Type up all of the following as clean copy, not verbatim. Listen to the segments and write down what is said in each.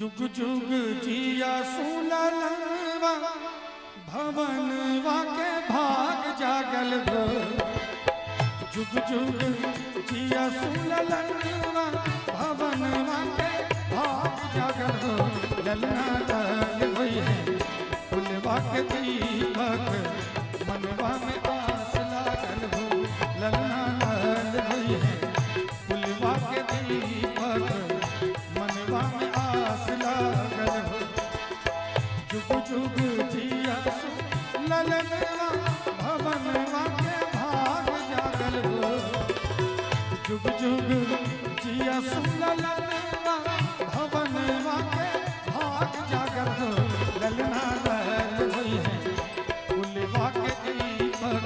जुग जुग जिया सुललनवा भवनवा के भाग जागल हो। जुग जुग जिया सुललनवा भवनवा के भाग जागल हो। ललना लाल हुई है फुलवा के दीपक मनवा में आस लागल हो। ललना लाल हुई है फुलवा के दीपक मनवा में आस लागल हो। जुग जुग जिया ललनवा भवनवा के भाग जागल हो। जुग जुग जिया ललनवा भवनवा के भाग जागल हो। ललना लाल हुई है फुलवा के दीपक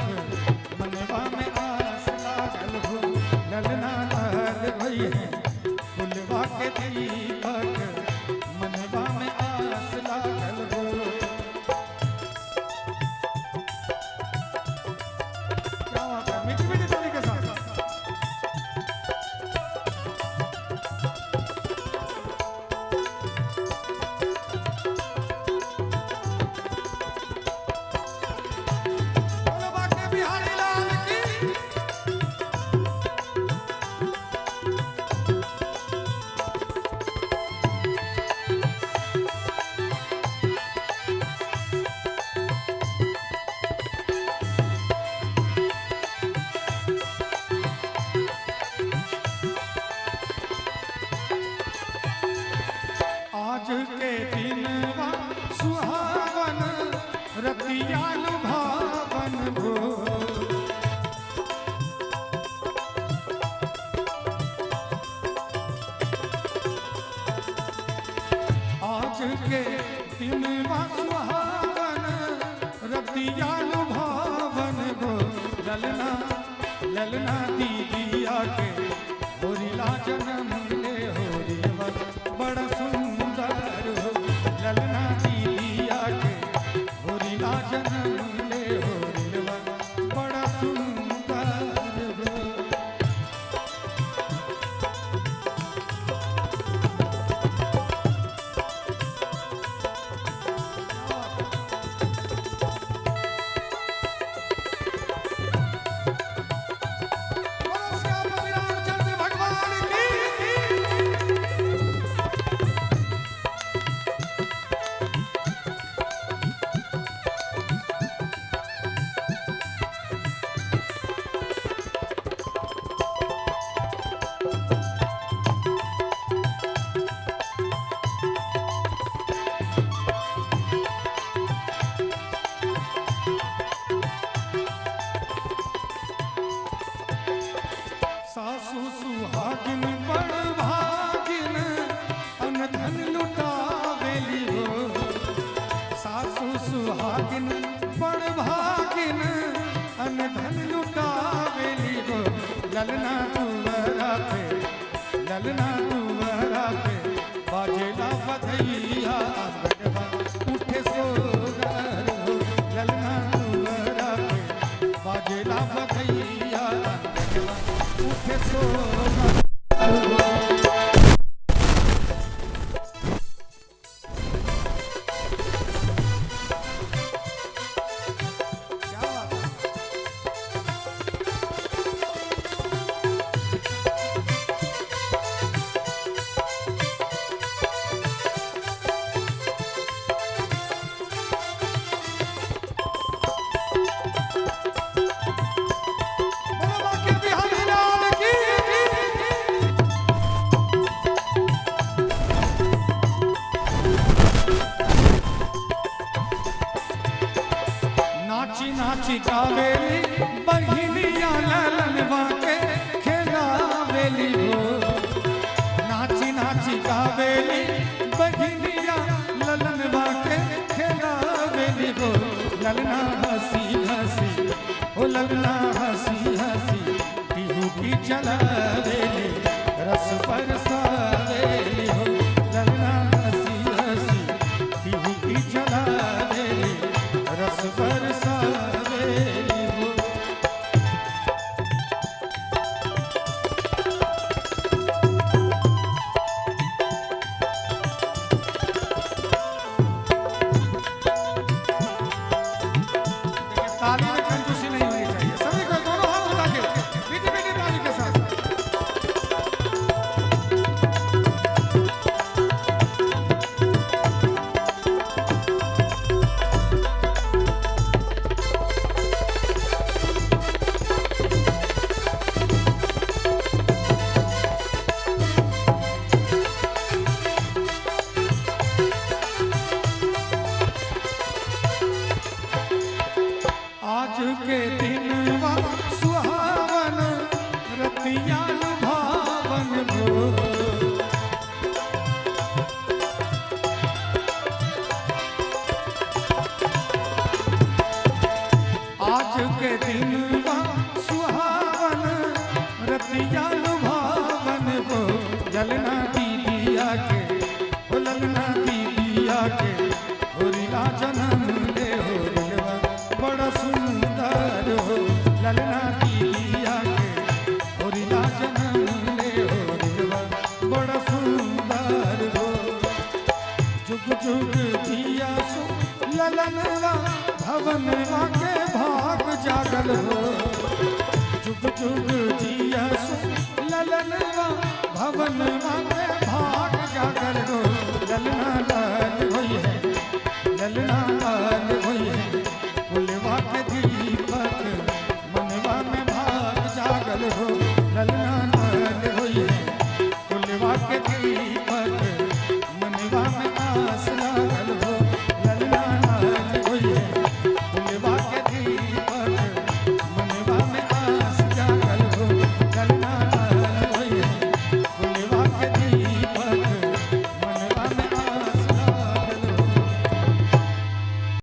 मनवा में आस लागल हो। ललना लाल हुई है फुलवा के दीपक मनवा में आस लागल हो। क्या बात है, मीठी मीठी ताली के साथ। बोलो बाके बिहारी लाल की। आज के दिनवा सुहावन रतिया लुभावन हो। आज के दिनवा सुहावन रतिया लुभावन हो। ललना ललना दीदिया के होरिला जन्म ले होरिवा बड़ा सुंदर हो। ललना दीदिया के होरिला जन्म ले होरिवा बड़ा सुंदर हो। बोलो श्याम रामचंद्र भगवान की। सासु सुहागिन बड़ भागिन अनधन लुटावेली हो। सासु सुहागिन बड़ भागिन अनधन लुटावेली हो। ललना दुआरा पे ललना दुआरा पे बाजेला बधैया आंगनवा उठे सोगर हो। ललना दुआरा पे बाजेला बधैया आंगनवा उठे सोगर हो। क्या बात है। बोलो बाके बिहारी लाल की। नाची नाची गावेली बहिनिया ललनवा के खेलावेली हो। नाची नाची गावेली बहिनिया ललनवा के खेलावेली हो। ललना हंसी हंसी हो ललना हंसी हंसी पीहू की चलावेली रस बरसावेली हो। ललना हंसी हंसी पीहू की चलावेली रस बरसावेली हो। भवनवा के भाग जागल हो। जुग जुग जियस ललनवा भवनवा के भाग जागल हो।